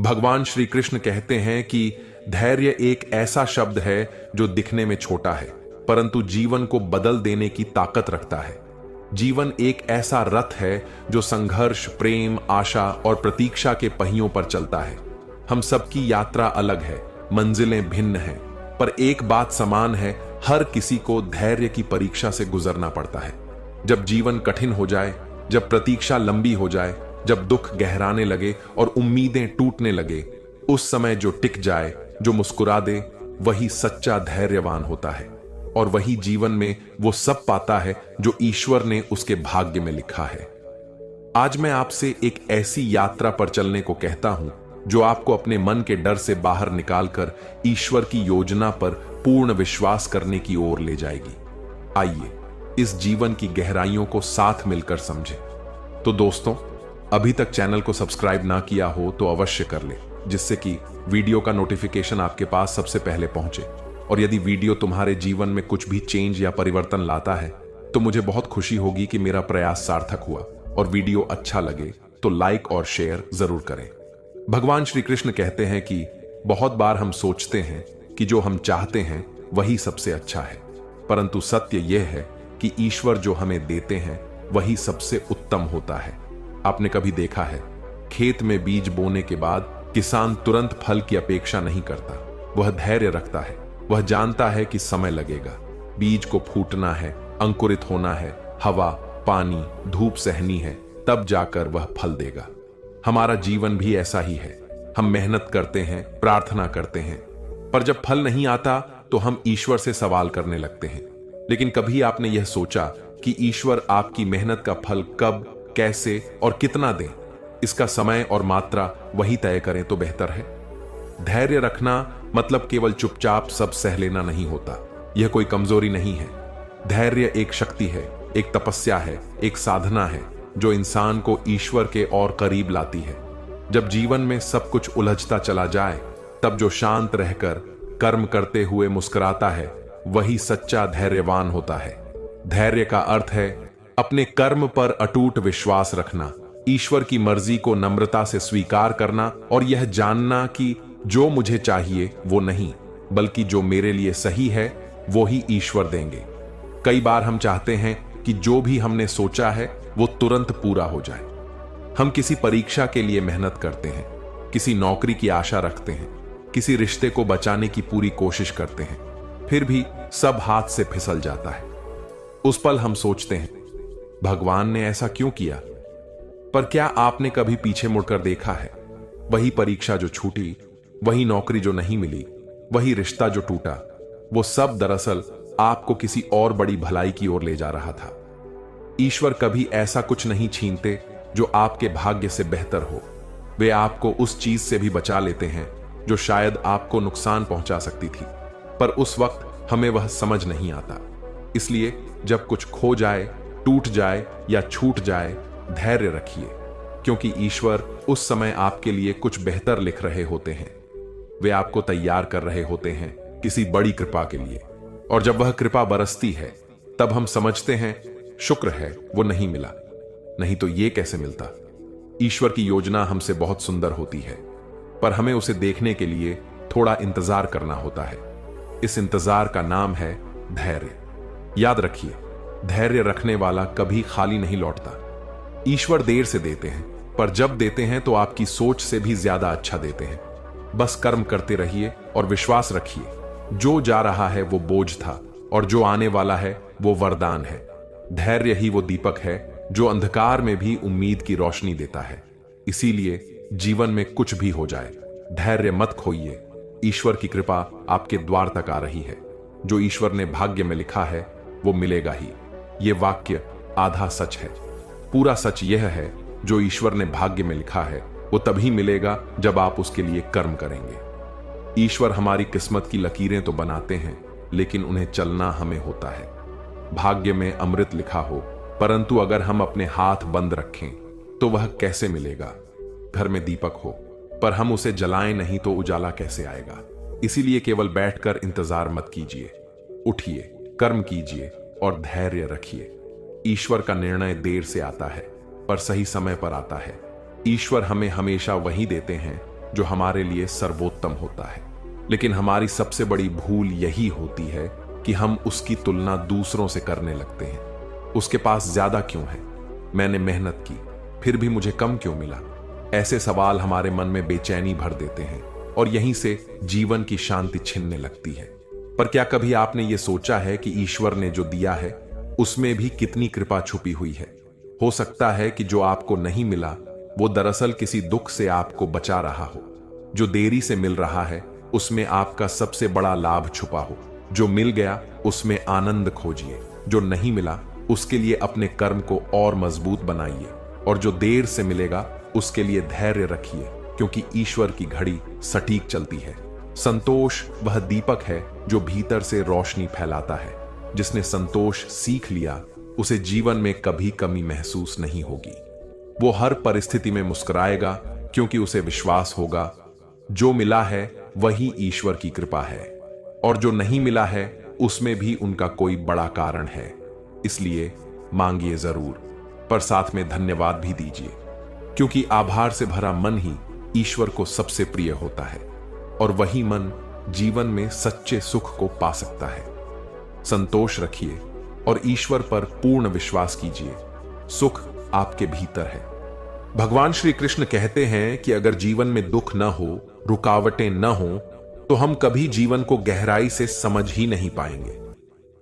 भगवान श्री कृष्ण कहते हैं कि धैर्य एक ऐसा शब्द है जो दिखने में छोटा है, परंतु जीवन को बदल देने की ताकत रखता है। जीवन एक ऐसा रथ है जो संघर्ष, प्रेम, आशा और प्रतीक्षा के पहियों पर चलता है। हम सबकी यात्रा अलग है, मंजिलें भिन्न हैं, पर एक बात समान है, हर किसी को धैर्य की परीक्षा से गुजरना पड़ता है। जब जीवन कठिन हो जाए, जब प्रतीक्षा लंबी हो जाए, जब दुख गहराने लगे और उम्मीदें टूटने लगे, उस समय जो टिक जाए, जो मुस्कुरा दे, वही सच्चा धैर्यवान होता है और वही जीवन में वो सब पाता है जो ईश्वर ने उसके भाग्य में लिखा है। आज मैं आपसे एक ऐसी यात्रा पर चलने को कहता हूं जो आपको अपने मन के डर से बाहर निकालकर ईश्वर की योजना पर पूर्ण विश्वास करने की ओर ले जाएगी। आइए इस जीवन की गहराइयों को साथ मिलकर समझें। तो दोस्तों, अभी तक चैनल को सब्सक्राइब ना किया हो तो अवश्य कर ले, जिससे कि वीडियो का नोटिफिकेशन आपके पास सबसे पहले पहुंचे। और यदि वीडियो तुम्हारे जीवन में कुछ भी चेंज या परिवर्तन लाता है तो मुझे बहुत खुशी होगी कि मेरा प्रयास सार्थक हुआ। और वीडियो अच्छा लगे तो लाइक और शेयर जरूर करें। भगवान श्री कृष्ण कहते हैं कि बहुत बार हम सोचते हैं कि जो हम चाहते हैं वही सबसे अच्छा है, परंतु सत्य यह है कि ईश्वर जो हमें देते हैं वही सबसे उत्तम होता है। आपने कभी देखा है, खेत में बीज बोने के बाद किसान तुरंत फल की अपेक्षा नहीं करता, वह धैर्य रखता है। वह जानता है कि समय लगेगा, बीज को फूटना है, अंकुरित होना है, हवा, पानी, धूप सहनी है, तब जाकर वह फल देगा। हमारा जीवन भी ऐसा ही है। हम मेहनत करते हैं, प्रार्थना करते हैं, पर जब फल नहीं आता तो हम ईश्वर से सवाल करने लगते हैं। लेकिन कभी आपने यह सोचा कि ईश्वर आपकी मेहनत का फल कब, कैसे और कितना दें? इसका समय और मात्रा वही तय करें तो बेहतर है। धैर्य रखना मतलब केवल चुपचाप सब सह लेना नहीं होता। यह कोई कमजोरी नहीं है। धैर्य एक शक्ति है, एक तपस्या है, एक साधना है जो इंसान को ईश्वर के और करीब लाती है। जब जीवन में सब कुछ उलझता चला जाए, तब जो शांत रहकर कर्म करते हुए मुस्कुराता है वही सच्चा धैर्यवान होता है। धैर्य का अर्थ है अपने कर्म पर अटूट विश्वास रखना, ईश्वर की मर्जी को नम्रता से स्वीकार करना और यह जानना कि जो मुझे चाहिए वो नहीं, बल्कि जो मेरे लिए सही है वो ही ईश्वर देंगे। कई बार हम चाहते हैं कि जो भी हमने सोचा है वो तुरंत पूरा हो जाए। हम किसी परीक्षा के लिए मेहनत करते हैं, किसी नौकरी की आशा रखते हैं, किसी रिश्ते को बचाने की पूरी कोशिश करते हैं, फिर भी सब हाथ से फिसल जाता है। उस पल हम सोचते हैं, भगवान ने ऐसा क्यों किया? पर क्या आपने कभी पीछे मुड़कर देखा है? वही परीक्षा जो छूटी, वही नौकरी जो नहीं मिली, वही रिश्ता जो टूटा, वो सब दरअसल आपको किसी और बड़ी भलाई की ओर ले जा रहा था। ईश्वर कभी ऐसा कुछ नहीं छीनते जो आपके भाग्य से बेहतर हो। वे आपको उस चीज से भी बचा लेते हैं जो शायद आपको नुकसान पहुंचा सकती थी, पर उस वक्त हमें वह समझ नहीं आता। इसलिए जब कुछ खो जाए, टूट जाए या छूट जाए, धैर्य रखिए, क्योंकि ईश्वर उस समय आपके लिए कुछ बेहतर लिख रहे होते हैं। वे आपको तैयार कर रहे होते हैं किसी बड़ी कृपा के लिए। और जब वह कृपा बरसती है, तब हम समझते हैं शुक्र है वो नहीं मिला, नहीं तो ये कैसे मिलता। ईश्वर की योजना हमसे बहुत सुंदर होती है, पर हमें उसे देखने के लिए थोड़ा इंतजार करना होता है। इस इंतजार का नाम है धैर्य। याद रखिए, धैर्य रखने वाला कभी खाली नहीं लौटता। ईश्वर देर से देते हैं, पर जब देते हैं तो आपकी सोच से भी ज्यादा अच्छा देते हैं। बस कर्म करते रहिए और विश्वास रखिए, जो जा रहा है वो बोझ था और जो आने वाला है वो वरदान है। धैर्य ही वो दीपक है जो अंधकार में भी उम्मीद की रोशनी देता है। इसीलिए जीवन में कुछ भी हो जाए, धैर्य मत खोइए। ईश्वर की कृपा आपके द्वार तक आ रही है। जो ईश्वर ने भाग्य में लिखा है वो मिलेगा ही। ये वाक्य आधा सच है। पूरा सच यह है, जो ईश्वर ने भाग्य में लिखा है वो तभी मिलेगा जब आप उसके लिए कर्म करेंगे। ईश्वर हमारी किस्मत की लकीरें तो बनाते हैं, लेकिन उन्हें चलना हमें होता है। भाग्य में अमृत लिखा हो, परंतु अगर हम अपने हाथ बंद रखें तो वह कैसे मिलेगा? घर में दीपक हो पर हम उसे जलाएं नहीं तो उजाला कैसे आएगा? इसीलिए केवल बैठकर इंतजार मत कीजिए, उठिए, कर्म कीजिए और धैर्य रखिए। ईश्वर का निर्णय देर से आता है पर सही समय पर आता है। ईश्वर हमें हमेशा वही देते हैं जो हमारे लिए सर्वोत्तम होता है। लेकिन हमारी सबसे बड़ी भूल यही होती है कि हम उसकी तुलना दूसरों से करने लगते हैं। उसके पास ज्यादा क्यों है, मैंने मेहनत की फिर भी मुझे कम क्यों मिला। ऐसे सवाल हमारे मन में बेचैनी भर देते हैं और यहीं से जीवन की शांति छिनने लगती है। पर क्या कभी आपने ये सोचा है कि ईश्वर ने जो दिया है उसमें भी कितनी कृपा छुपी हुई है। हो सकता है कि जो आपको नहीं मिला वो दरअसल किसी दुख से आपको बचा रहा हो। जो देरी से मिल रहा है उसमें आपका सबसे बड़ा लाभ छुपा हो। जो मिल गया उसमें आनंद खोजिए, जो नहीं मिला उसके लिए अपने कर्म को और मजबूत बनाइए, और जो देर से मिलेगा उसके लिए धैर्य रखिए, क्योंकि ईश्वर की घड़ी सटीक चलती है। संतोष वह दीपक है जो भीतर से रोशनी फैलाता है। जिसने संतोष सीख लिया उसे जीवन में कभी कमी महसूस नहीं होगी। वो हर परिस्थिति में मुस्कुराएगा, क्योंकि उसे विश्वास होगा जो मिला है वही ईश्वर की कृपा है, और जो नहीं मिला है उसमें भी उनका कोई बड़ा कारण है। इसलिए मांगिए जरूर, पर साथ में धन्यवाद भी दीजिए, क्योंकि आभार से भरा मन ही ईश्वर को सबसे प्रिय होता है, और वही मन जीवन में सच्चे सुख को पा सकता है। संतोष रखिए और ईश्वर पर पूर्ण विश्वास कीजिए। सुख आपके भीतर है। भगवान श्री कृष्ण कहते हैं कि अगर जीवन में दुख न हो, रुकावटें न हो, तो हम कभी जीवन को गहराई से समझ ही नहीं पाएंगे।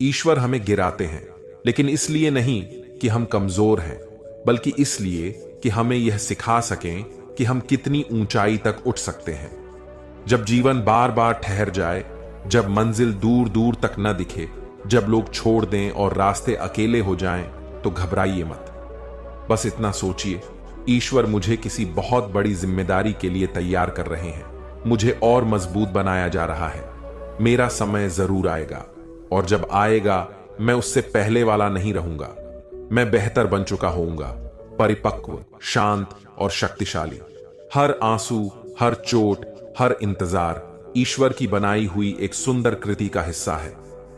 ईश्वर हमें गिराते हैं, लेकिन इसलिए नहीं कि हम कमजोर हैं, बल्कि इसलिए कि हमें यह सिखा सकें कि हम कितनी ऊंचाई तक उठ सकते हैं। जब जीवन बार बार ठहर जाए, जब मंजिल दूर दूर तक न दिखे, जब लोग छोड़ दें और रास्ते अकेले हो जाएं, तो घबराइए मत। बस इतना सोचिए, ईश्वर मुझे किसी बहुत बड़ी जिम्मेदारी के लिए तैयार कर रहे हैं। मुझे और मजबूत बनाया जा रहा है। मेरा समय जरूर आएगा, और जब आएगा मैं उससे पहले वाला नहीं रहूंगा। मैं बेहतर बन चुका होऊंगा, परिपक्व, शांत और शक्तिशाली। हर आंसू, हर चोट, हर इंतजार ईश्वर की बनाई हुई एक सुंदर कृति का हिस्सा है।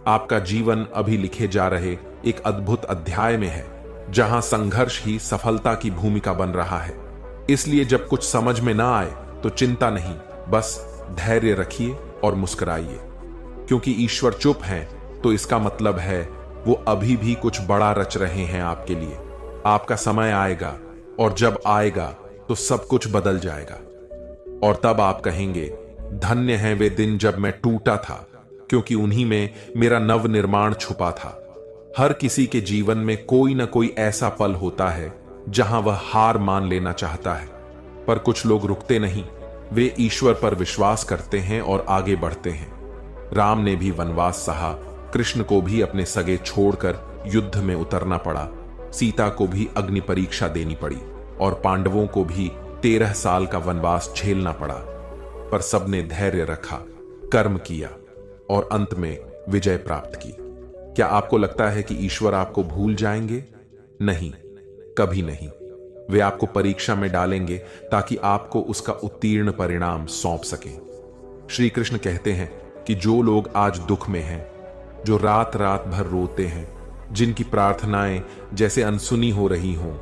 आपका जीवन अभी लिखे जा रहे एक अद्भुत अध्याय में है, जहां संघर्ष ही सफलता की भूमिका बन रहा है। इसलिए जब कुछ समझ में ना आए तो चिंता नहीं, बस धैर्य रखिए और मुस्कुराइए, क्योंकि ईश्वर चुप हैं तो इसका मतलब है वो अभी भी कुछ बड़ा रच रहे हैं आपके लिए। आपका समय आएगा, और जब आएगा तो सब कुछ बदल जाएगा, और तब आप कहेंगे, धन्य हैं वे दिन जब मैं टूटा था, क्योंकि उन्हीं में मेरा नव निर्माण छुपा था। हर किसी के जीवन में कोई ना कोई ऐसा पल होता है जहां वह हार मान लेना चाहता है, पर कुछ लोग रुकते नहीं। वे ईश्वर पर विश्वास करते हैं और आगे बढ़ते हैं। राम ने भी वनवास सहा, कृष्ण को भी अपने सगे छोड़कर युद्ध में उतरना पड़ा, सीता को भी अग्नि परीक्षा देनी पड़ी, और पांडवों को भी 13 साल का वनवास झेलना पड़ा। पर सबने धैर्य रखा, कर्म किया और अंत में विजय प्राप्त की। क्या आपको लगता है कि ईश्वर आपको भूल जाएंगे? नहीं, कभी नहीं। वे आपको परीक्षा में डालेंगे ताकि आपको उसका उत्तीर्ण परिणाम सौंप सकें। श्री कृष्ण कहते हैं कि जो लोग आज दुख में हैं, जो रात रात भर रोते हैं, जिनकी प्रार्थनाएं जैसे अनसुनी हो रही हों,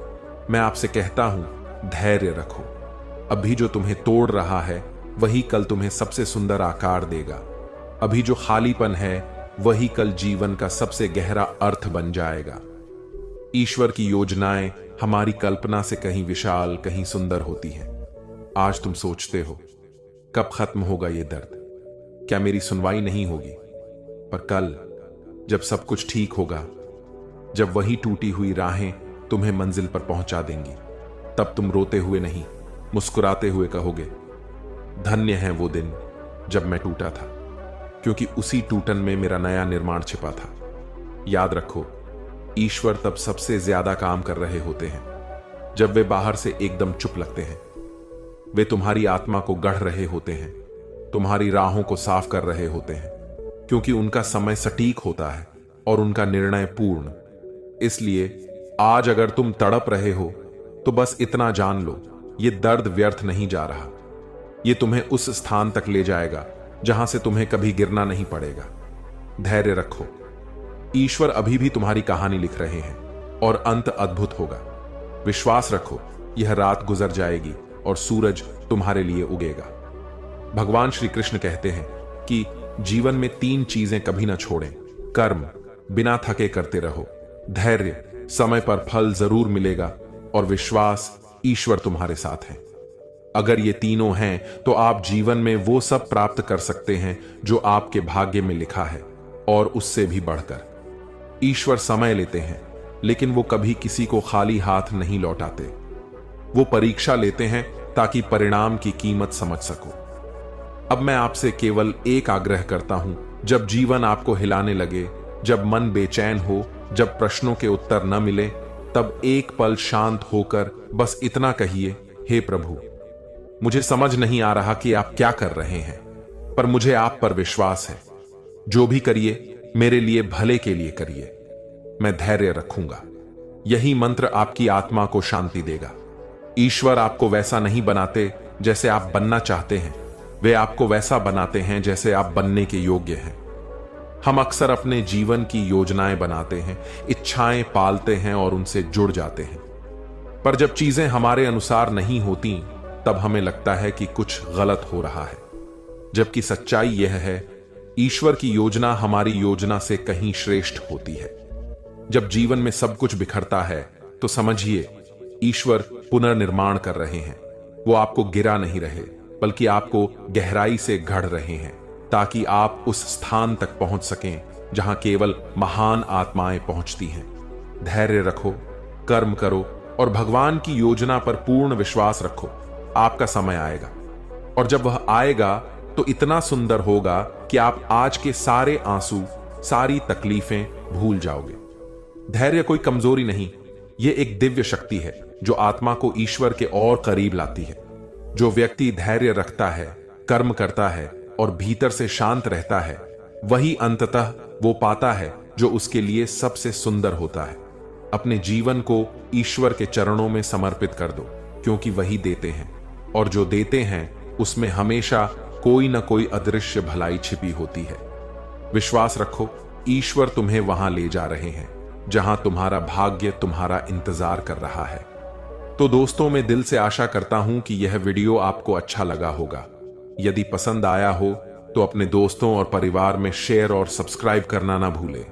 मैं आपसे कहता हूं, धैर्य रखो। अभी जो तुम्हें तोड़ रहा है वही कल तुम्हें सबसे सुंदर आकार देगा। अभी जो खालीपन है वही कल जीवन का सबसे गहरा अर्थ बन जाएगा। ईश्वर की योजनाएं हमारी कल्पना से कहीं विशाल, कहीं सुंदर होती हैं। आज तुम सोचते हो, कब खत्म होगा ये दर्द? क्या मेरी सुनवाई नहीं होगी? पर कल जब सब कुछ ठीक होगा, जब वही टूटी हुई राहें तुम्हें मंजिल पर पहुंचा देंगी, तब तुम रोते हुए नहीं, मुस्कुराते हुए कहोगे, धन्य है वो दिन जब मैं टूटा था, क्योंकि उसी टूटन में मेरा नया निर्माण छिपा था। याद रखो, ईश्वर तब सबसे ज्यादा काम कर रहे होते हैं जब वे बाहर से एकदम चुप लगते हैं। वे तुम्हारी आत्मा को गढ़ रहे होते हैं, तुम्हारी राहों को साफ कर रहे होते हैं, क्योंकि उनका समय सटीक होता है और उनका निर्णय पूर्ण। इसलिए आज अगर तुम तड़प रहे हो तो बस इतना जान लो, ये दर्द व्यर्थ नहीं जा रहा। ये तुम्हें उस स्थान तक ले जाएगा जहां से तुम्हें कभी गिरना नहीं पड़ेगा। धैर्य रखो, ईश्वर अभी भी तुम्हारी कहानी लिख रहे हैं और अंत अद्भुत होगा। विश्वास रखो, यह रात गुजर जाएगी और सूरज तुम्हारे लिए उगेगा। भगवान श्री कृष्ण कहते हैं कि जीवन में 3 चीजें कभी ना छोड़ें। कर्म, बिना थके करते रहो। धैर्य, समय पर फल जरूर मिलेगा। और विश्वास, ईश्वर तुम्हारे साथ है। अगर ये तीनों हैं तो आप जीवन में वो सब प्राप्त कर सकते हैं जो आपके भाग्य में लिखा है, और उससे भी बढ़कर। ईश्वर समय लेते हैं, लेकिन वो कभी किसी को खाली हाथ नहीं लौटाते। वो परीक्षा लेते हैं ताकि परिणाम की कीमत समझ सको। अब मैं आपसे केवल एक आग्रह करता हूं, जब जीवन आपको हिलाने लगे, जब मन बेचैन हो, जब प्रश्नों के उत्तर न मिले, तब एक पल शांत होकर बस इतना कहिए, हे प्रभु, मुझे समझ नहीं आ रहा कि आप क्या कर रहे हैं, पर मुझे आप पर विश्वास है। जो भी करिए मेरे लिए भले के लिए करिए। मैं धैर्य रखूंगा। यही मंत्र आपकी आत्मा को शांति देगा। ईश्वर आपको वैसा नहीं बनाते जैसे आप बनना चाहते हैं, वे आपको वैसा बनाते हैं जैसे आप बनने के योग्य हैं। हम अक्सर अपने जीवन की योजनाएं बनाते हैं, इच्छाएं पालते हैं और उनसे जुड़ जाते हैं, पर जब चीजें हमारे अनुसार नहीं होती तब हमें लगता है कि कुछ गलत हो रहा है। जबकि सच्चाई यह है, ईश्वर की योजना हमारी योजना से कहीं श्रेष्ठ होती है। जब जीवन में सब कुछ बिखरता है तो समझिए ईश्वर पुनर्निर्माण कर रहे हैं। वो आपको गिरा नहीं रहे, बल्कि आपको गहराई से गढ़ रहे हैं, ताकि आप उस स्थान तक पहुंच सकें जहां केवल महान आत्माएं पहुंचती हैं। धैर्य रखो, कर्म करो और भगवान की योजना पर पूर्ण विश्वास रखो। आपका समय आएगा, और जब वह आएगा तो इतना सुंदर होगा कि आप आज के सारे आंसू, सारी तकलीफें भूल जाओगे। धैर्य कोई कमजोरी नहीं, यह एक दिव्य शक्ति है जो आत्मा को ईश्वर के और करीब लाती है। जो व्यक्ति धैर्य रखता है, कर्म करता है और भीतर से शांत रहता है, वही अंततः वो पाता है जो उसके लिए सबसे सुंदर होता है। अपने जीवन को ईश्वर के चरणों में समर्पित कर दो, क्योंकि वही देते हैं, और जो देते हैं उसमें हमेशा कोई ना कोई अदृश्य भलाई छिपी होती है। विश्वास रखो, ईश्वर तुम्हें वहां ले जा रहे हैं जहां तुम्हारा भाग्य तुम्हारा इंतजार कर रहा है। तो दोस्तों, मैं दिल से आशा करता हूं कि यह वीडियो आपको अच्छा लगा होगा। यदि पसंद आया हो तो अपने दोस्तों और परिवार में शेयर और सब्सक्राइब करना ना भूलें।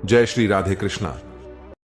जय श्री राधे कृष्णा।